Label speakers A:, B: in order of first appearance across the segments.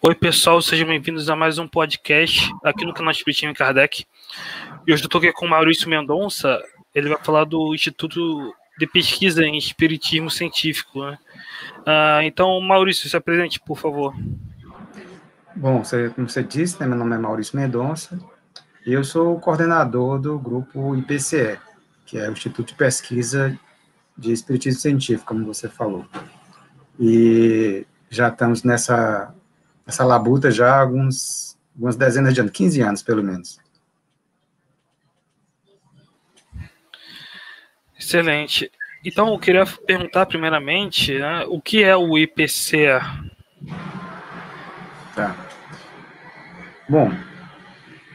A: Oi, pessoal, sejam bem-vindos a mais um podcast aqui no canal Espiritismo Kardec. E hoje eu estou aqui com o Maurício Mendonça. Ele vai falar do Instituto de Pesquisa em Espiritismo Científico, né? Então, Maurício, se apresente, por favor.
B: Bom, como você disse, né, meu nome é Maurício Mendonça e eu sou o coordenador do grupo IPCE, que é o Instituto de Pesquisa de Espiritismo Científico, como você falou. E já estamos nessa labuta já há algumas dezenas de anos, 15 anos, pelo menos.
A: Excelente. Então, eu queria perguntar primeiramente, né, o que é o IPCE?
B: Tá. Bom,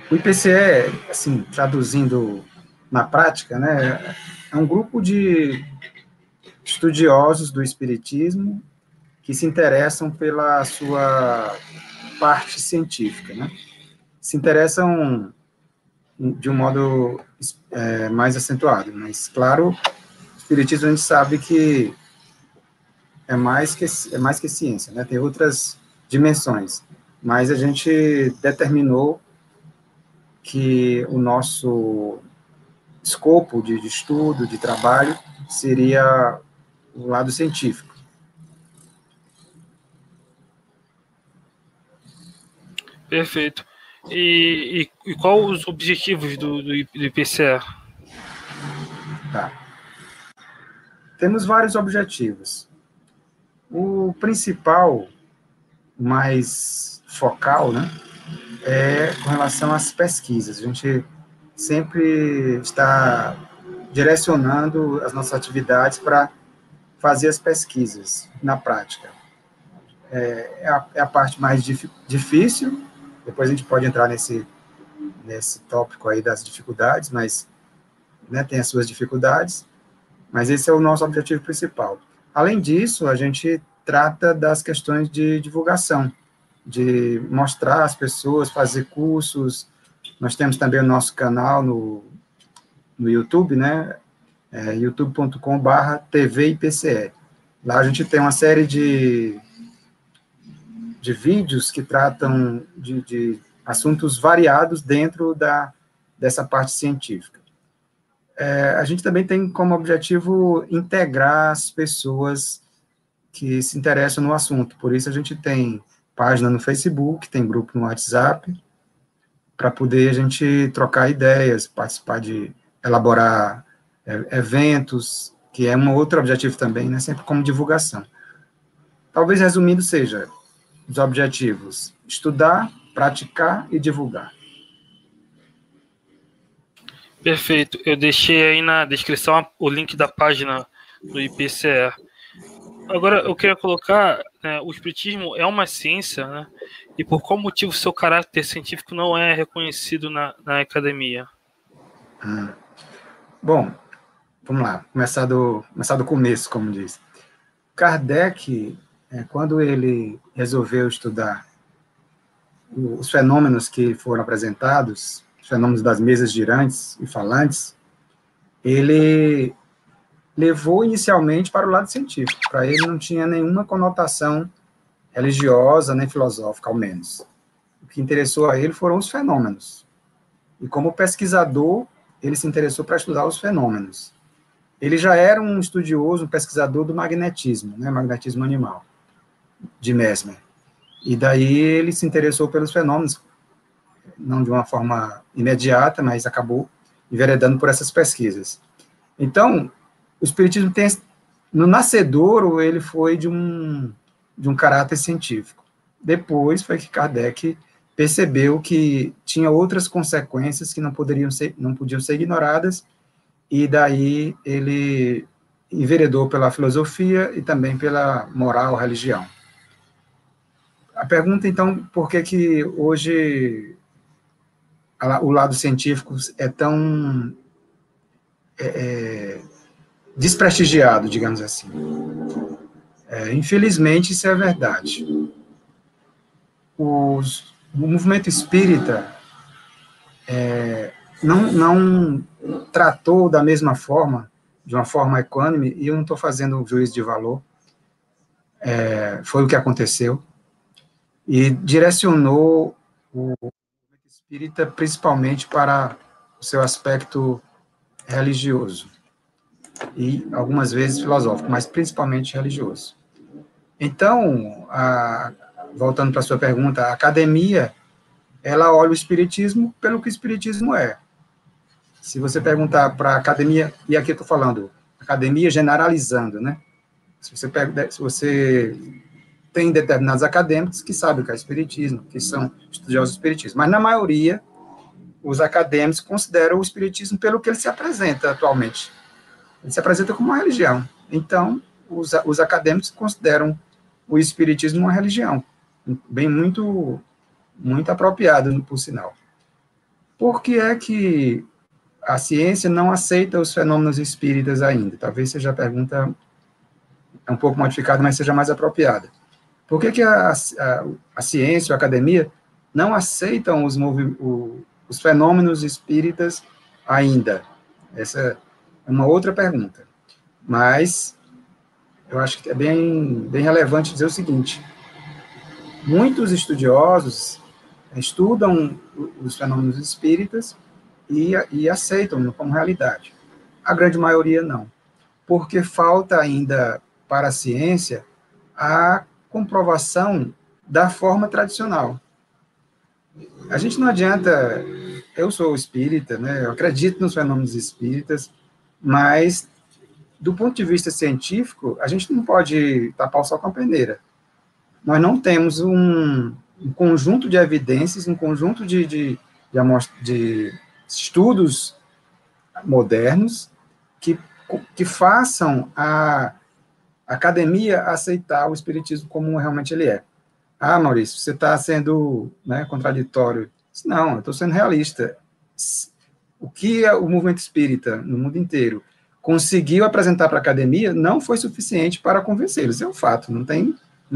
B: o IPCE, assim, traduzindo na prática, né, é um grupo de estudiosos do espiritismo que se interessam pela sua parte científica, né? Se interessam de um modo mais acentuado, mas, claro, o espiritismo a gente sabe que é mais que ciência, né? Tem outras dimensões, mas a gente determinou que o nosso escopo de estudo, de trabalho, seria o lado científico.
A: Perfeito. E qual os objetivos do IPCE?
B: Tá. Temos vários objetivos. O principal, mais focal, né, é com relação às pesquisas. A gente sempre está direcionando as nossas atividades para fazer as pesquisas na prática. É a parte mais difícil, depois a gente pode entrar nesse tópico aí das dificuldades, mas, né, tem as suas dificuldades, mas esse é o nosso objetivo principal. Além disso, a gente trata das questões de divulgação, de mostrar às pessoas, fazer cursos. Nós temos também o nosso canal no YouTube, né, youtube.com/TVIPCE. Lá a gente tem uma série de vídeos que tratam de assuntos variados dentro dessa parte científica. A gente também tem como objetivo integrar as pessoas que se interessam no assunto, por isso a gente tem página no Facebook, tem grupo no WhatsApp, para poder a gente trocar ideias, participar de elaborar eventos, que é um outro objetivo também, né, sempre como divulgação. Talvez resumindo seja os objetivos: estudar, praticar e divulgar.
A: Perfeito. Eu deixei aí na descrição o link da página do IPCE. Agora, eu queria colocar, né, o espiritismo é uma ciência, né? E por qual motivo seu caráter científico não é reconhecido na academia?
B: Bom, vamos lá, começar do começo, como diz. Kardec, quando ele resolveu estudar os fenômenos que foram apresentados, os fenômenos das mesas girantes e falantes, ele levou inicialmente para o lado científico. Para ele não tinha nenhuma conotação religiosa nem filosófica, ao menos. O que interessou a ele foram os fenômenos. E como pesquisador, ele se interessou para estudar os fenômenos. Ele já era um estudioso, um pesquisador do magnetismo, né, magnetismo animal, de Mesmer. E daí ele se interessou pelos fenômenos, não de uma forma imediata, mas acabou enveredando por essas pesquisas. Então, o espiritismo tem, no nascedouro, ele foi de um caráter científico. Depois foi que Kardec percebeu que tinha outras consequências que não podiam ser ignoradas, e daí ele enveredou pela filosofia e também pela moral, religião. A pergunta, então, por que hoje o lado científico é tão desprestigiado, digamos assim? Infelizmente, isso é verdade. O movimento espírita não tratou da mesma forma, de uma forma equânime, e eu não estou fazendo juízo de valor, foi o que aconteceu. e direcionou o espírita principalmente para o seu aspecto religioso e algumas vezes filosófico, mas principalmente religioso. Então, voltando para a sua pergunta, a academia, ela olha o espiritismo pelo que o espiritismo é. Se você perguntar para a academia, e aqui eu estou falando, academia generalizando, né? Se você tem determinados acadêmicos que sabem o que é espiritismo, que são estudiosos do espiritismo, mas na maioria, os acadêmicos consideram o espiritismo pelo que ele se apresenta atualmente. Ele se apresenta como uma religião. Então, os acadêmicos consideram o espiritismo uma religião, bem muito apropriado, por sinal. Por que é que a ciência não aceita os fenômenos espíritas ainda? Talvez seja a pergunta um pouco modificada, mas seja mais apropriada. Por que a ciência, a academia, não aceitam os fenômenos espíritas ainda? Essa é uma outra pergunta. Mas eu acho que é bem relevante dizer o seguinte: muitos estudiosos estudam os fenômenos espíritas e aceitam como realidade. A grande maioria não, porque falta ainda para a ciência a comprovação da forma tradicional. A gente não adianta, eu sou espírita, né, eu acredito nos fenômenos espíritas, mas do ponto de vista científico, a gente não pode tapar o sol com a peneira. Nós não temos um conjunto de evidências, um conjunto de estudos modernos que façam a academia aceitar o espiritismo como realmente ele é. Ah, Maurício, você está sendo, né, contraditório. Não, eu estou sendo realista. O que o movimento espírita, no mundo inteiro, conseguiu apresentar para a academia não foi suficiente para convencê-los. Isso é um fato, não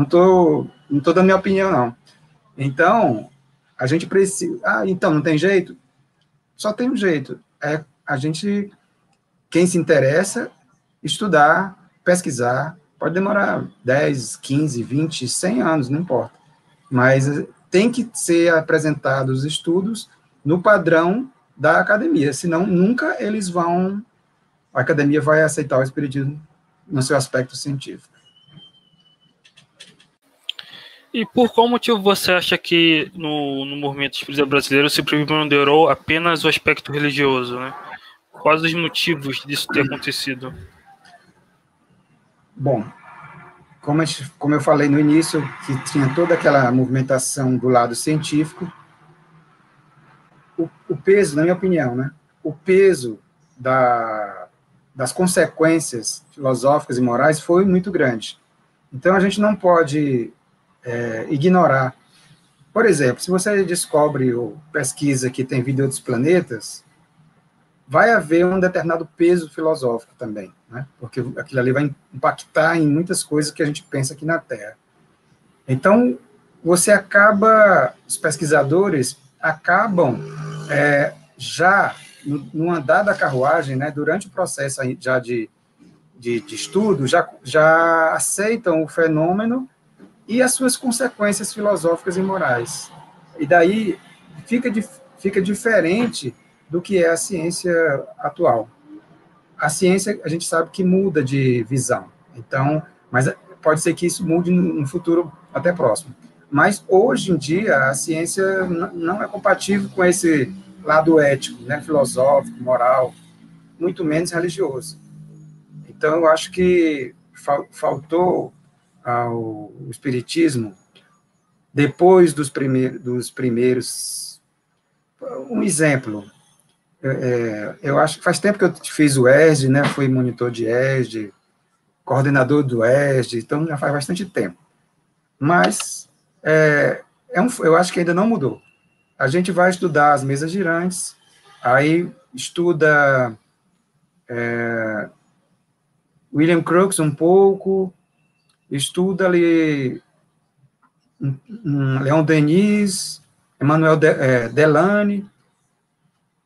B: estou dando minha opinião, não. Então, a gente precisa... então, não tem jeito? Só tem um jeito. É a gente, quem se interessa, estudar, pesquisar, pode demorar 10, 15, 20, 100 anos, não importa. Mas tem que ser apresentados os estudos no padrão da academia, senão nunca a academia vai aceitar o espiritismo no seu aspecto científico.
A: E por qual motivo você acha que no movimento espírita brasileiro se preponderou apenas o aspecto religioso, né? Quais os motivos disso ter acontecido?
B: Bom, como eu falei no início, que tinha toda aquela movimentação do lado científico, o peso, na minha opinião, né, o peso das consequências filosóficas e morais foi muito grande. Então, a gente não pode ignorar. Por exemplo, se você descobre ou pesquisa que tem vida em outros planetas, vai haver um determinado peso filosófico também, né? Porque aquilo ali vai impactar em muitas coisas que a gente pensa aqui na Terra. Então, os pesquisadores acabam já no andar da carruagem, né, durante o processo já de estudo, já aceitam o fenômeno e as suas consequências filosóficas e morais. E daí fica diferente do que é a ciência atual. A ciência, a gente sabe que muda de visão, então, mas pode ser que isso mude no futuro até próximo. Mas, hoje em dia, a ciência não é compatível com esse lado ético, né, filosófico, moral, muito menos religioso. Então, eu acho que faltou ao espiritismo, depois dos primeiros... Um exemplo, eu acho que faz tempo que eu fiz o ESD, né, fui monitor de ESD, coordenador do ESD, então já faz bastante tempo. Mas eu acho que ainda não mudou. A gente vai estudar as mesas girantes, aí estuda William Crookes um pouco, estuda ali Leon Denis, Emmanuel Delany,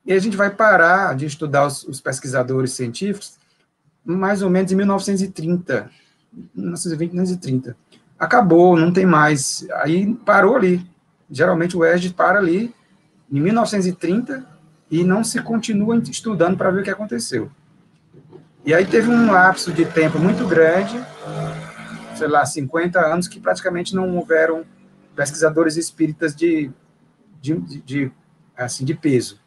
B: e a gente vai parar de estudar os pesquisadores científicos mais ou menos em 1930, 1920, 1930. acabou, não tem mais. Aí parou ali. Geralmente o ESD para ali em 1930 e não se continua estudando para ver o que aconteceu. E aí teve um lapso de tempo muito grande, sei lá, 50 anos, que praticamente não houveram pesquisadores espíritas assim, de peso.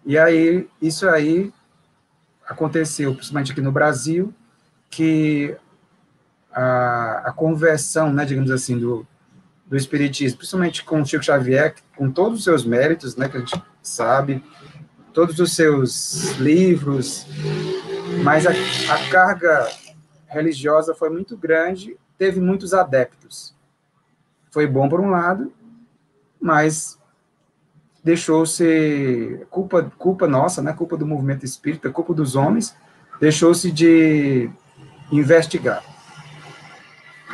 B: E aí, isso aí aconteceu, principalmente aqui no Brasil, que a conversão, né, digamos assim, do espiritismo, principalmente com o Chico Xavier, com todos os seus méritos, né, que a gente sabe, todos os seus livros, mas a carga religiosa foi muito grande, teve muitos adeptos. Foi bom por um lado, mas deixou-se, culpa nossa, né, culpa do movimento espírita, culpa dos homens, deixou-se de investigar.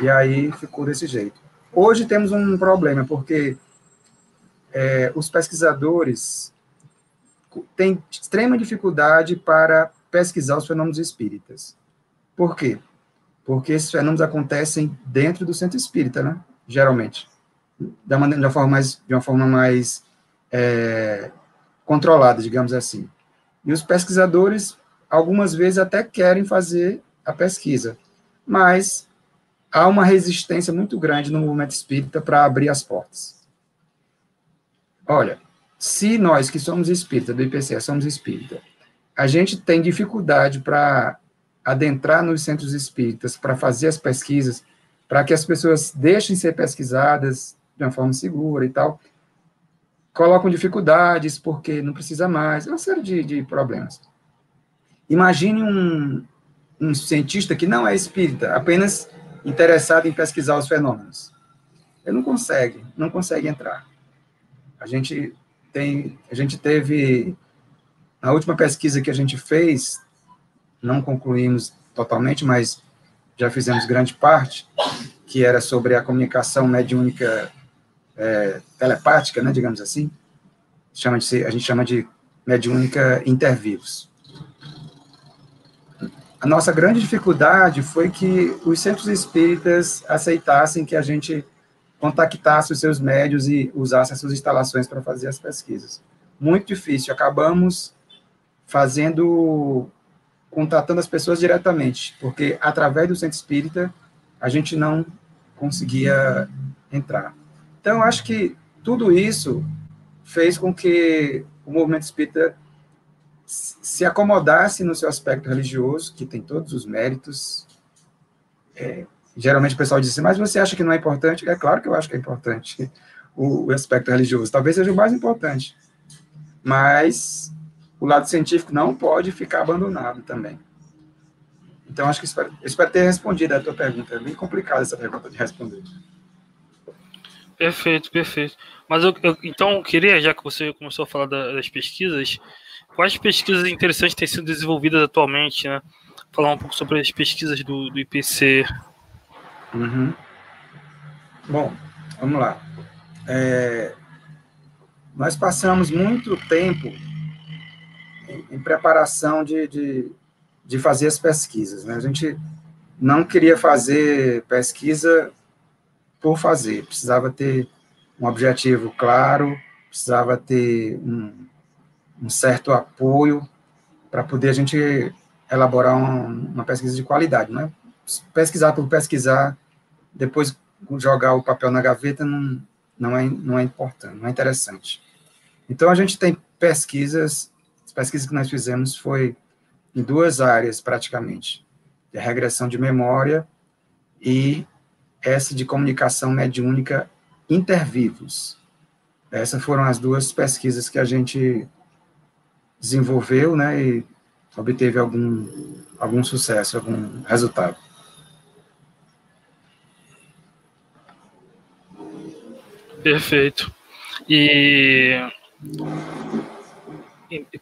B: E aí ficou desse jeito. Hoje temos um problema, porque os pesquisadores têm extrema dificuldade para pesquisar os fenômenos espíritas. Por quê? Porque esses fenômenos acontecem dentro do centro espírita, né? Geralmente. De uma forma mais controlada, digamos assim. E os pesquisadores, algumas vezes, até querem fazer a pesquisa, mas há uma resistência muito grande no movimento espírita para abrir as portas. Olha, se nós que somos espírita, do IPCE, somos espírita, a gente tem dificuldade para adentrar nos centros espíritas, para fazer as pesquisas, para que as pessoas deixem ser pesquisadas de uma forma segura e tal, colocam dificuldades porque não precisa mais, uma série de problemas. Imagine um cientista que não é espírita, apenas interessado em pesquisar os fenômenos. Ele não consegue entrar. A gente teve, na última pesquisa que a gente fez, não concluímos totalmente, mas já fizemos grande parte, que era sobre a comunicação mediúnica telepática, né, digamos assim, a gente chama de mediúnica intervivos. A nossa grande dificuldade foi que os centros espíritas aceitassem que a gente contactasse os seus médios e usasse as suas instalações para fazer as pesquisas. Muito difícil. Acabamos contatando as pessoas diretamente, porque através do centro espírita a gente não conseguia entrar. Então, eu acho que tudo isso fez com que o movimento espírita se acomodasse no seu aspecto religioso, que tem todos os méritos. Geralmente o pessoal diz assim, mas você acha que não é importante? É claro que eu acho que é importante o aspecto religioso, talvez seja o mais importante. Mas o lado científico não pode ficar abandonado também. Então, acho que eu espero ter respondido a tua pergunta. É bem complicada essa pergunta de responder.
A: Perfeito, perfeito. Mas então, eu queria, já que você começou a falar das pesquisas, quais pesquisas interessantes têm sido desenvolvidas atualmente, né? Falar um pouco sobre as pesquisas do IPC.
B: Uhum. Bom, vamos lá. Nós passamos muito tempo em preparação de fazer as pesquisas, né? A gente não queria fazer pesquisa por fazer, precisava ter um objetivo claro, precisava ter um certo apoio para poder a gente elaborar uma pesquisa de qualidade, né? Pesquisar por pesquisar, depois jogar o papel na gaveta não é importante, não é interessante. Então, a gente tem pesquisas, as pesquisas que nós fizemos foi em duas áreas, praticamente, de regressão de memória e essa de comunicação mediúnica intervivos. Essas foram as duas pesquisas que a gente desenvolveu, né, e obteve algum sucesso, algum resultado.
A: Perfeito. E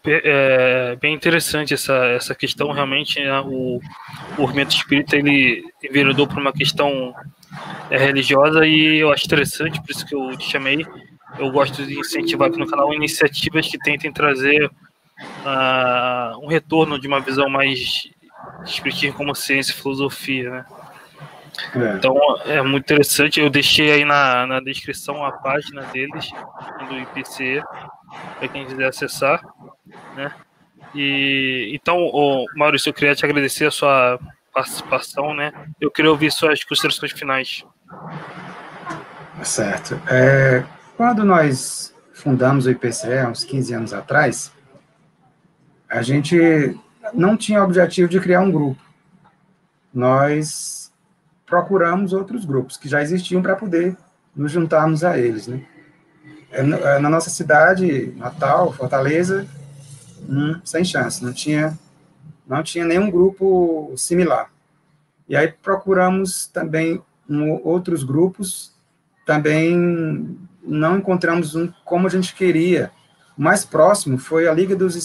A: é bem interessante essa questão, realmente, né, o movimento espírita, ele enveredou por uma questão religiosa e eu acho interessante, por isso que eu te chamei. Eu gosto de incentivar aqui no canal iniciativas que tentem trazer um retorno de uma visão mais espiritismo como ciência e filosofia, né? Então é muito interessante. Eu deixei aí na descrição a página deles do IPCE para quem quiser acessar, né? E então, Maurício, eu queria te agradecer a sua participação, né? Eu queria ouvir suas considerações finais.
B: Certo. Quando nós fundamos o IPCE, há uns 15 anos atrás, a gente não tinha o objetivo de criar um grupo. Nós procuramos outros grupos que já existiam para poder nos juntarmos a eles, né? Na nossa cidade, Natal, Fortaleza, sem chance, não tinha nenhum grupo similar. E aí procuramos também outros grupos, também não encontramos como a gente queria. O mais próximo foi a Liga dos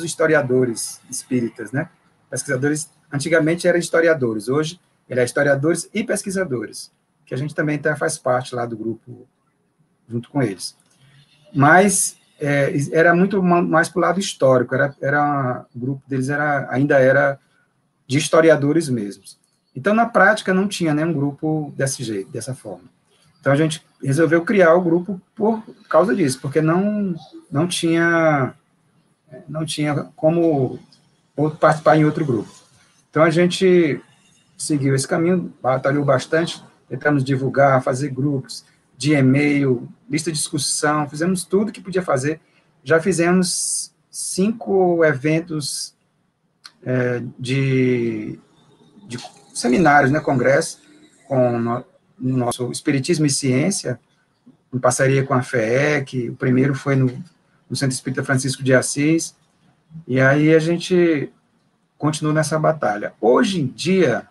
B: Historiadores Espíritas, né? Pesquisadores, antigamente eram historiadores, hoje ele é historiadores e pesquisadores, que a gente também faz parte lá do grupo, junto com eles. Mas era muito mais para o lado histórico, o grupo deles ainda era de historiadores mesmos. Então, na prática, não tinha nenhum grupo desse jeito, dessa forma. Então, a gente resolveu criar o grupo por causa disso, porque não tinha como participar em outro grupo. Então, a gente seguiu esse caminho, batalhou bastante, tentamos divulgar, fazer grupos de e-mail, lista de discussão, fizemos tudo que podia fazer. Já fizemos 5 eventos de seminários, né, congresso, com o nosso Espiritismo e Ciência, em parceria com a FEEC. O primeiro foi no Centro Espírita Francisco de Assis, e aí a gente continua nessa batalha. Hoje em dia,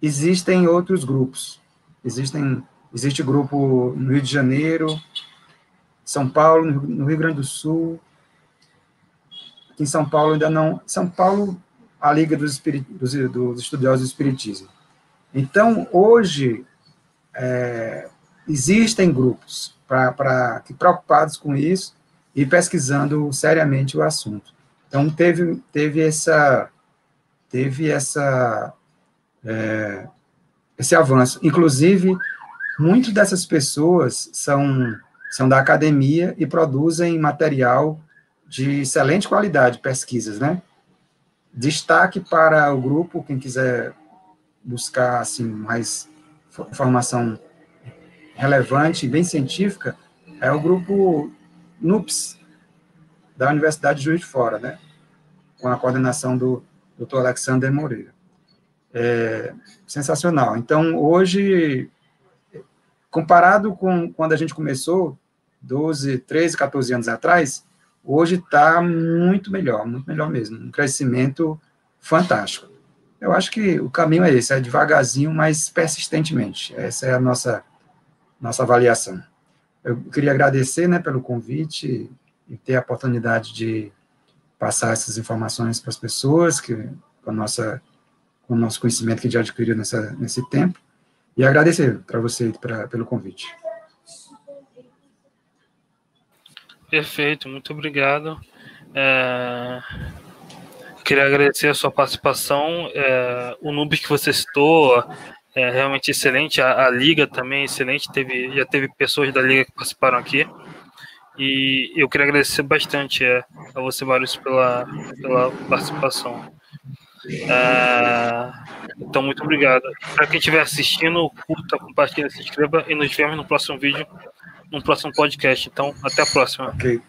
B: existem outros grupos. Existe grupo no Rio de Janeiro, São Paulo, no Rio Grande do Sul. Aqui em São Paulo ainda não. São Paulo, a Liga dos Estudiosos do Espiritismo. Então, hoje, existem grupos preocupados com isso e pesquisando seriamente o assunto. Então, teve esse avanço. Inclusive, muitas dessas pessoas são da academia e produzem material de excelente qualidade, pesquisas, né? Destaque para o grupo, quem quiser buscar assim, mais informação relevante, bem científica, é o grupo NUPS, da Universidade de Juiz de Fora, né? Com a coordenação do Dr. Alexander Moreira. Sensacional. Então, hoje, comparado com quando a gente começou, 12, 13, 14 anos atrás, hoje está muito melhor mesmo, um crescimento fantástico. Eu acho que o caminho é esse, devagarzinho, mas persistentemente. Essa é a nossa avaliação. Eu queria agradecer, né, pelo convite e ter a oportunidade de passar essas informações para as pessoas, com o nosso conhecimento que já adquiriu nesse tempo, e agradecer para você pelo convite.
A: Perfeito, muito obrigado. Queria agradecer a sua participação. O NUBIS que você citou é realmente excelente, a Liga também é excelente, já teve pessoas da Liga que participaram aqui, e eu queria agradecer bastante a você, Maurício, pela participação. Então, muito obrigado. Para quem estiver assistindo, curta, compartilha, se inscreva, e nos vemos no próximo vídeo, no próximo podcast. Então, até a próxima.
B: Ok.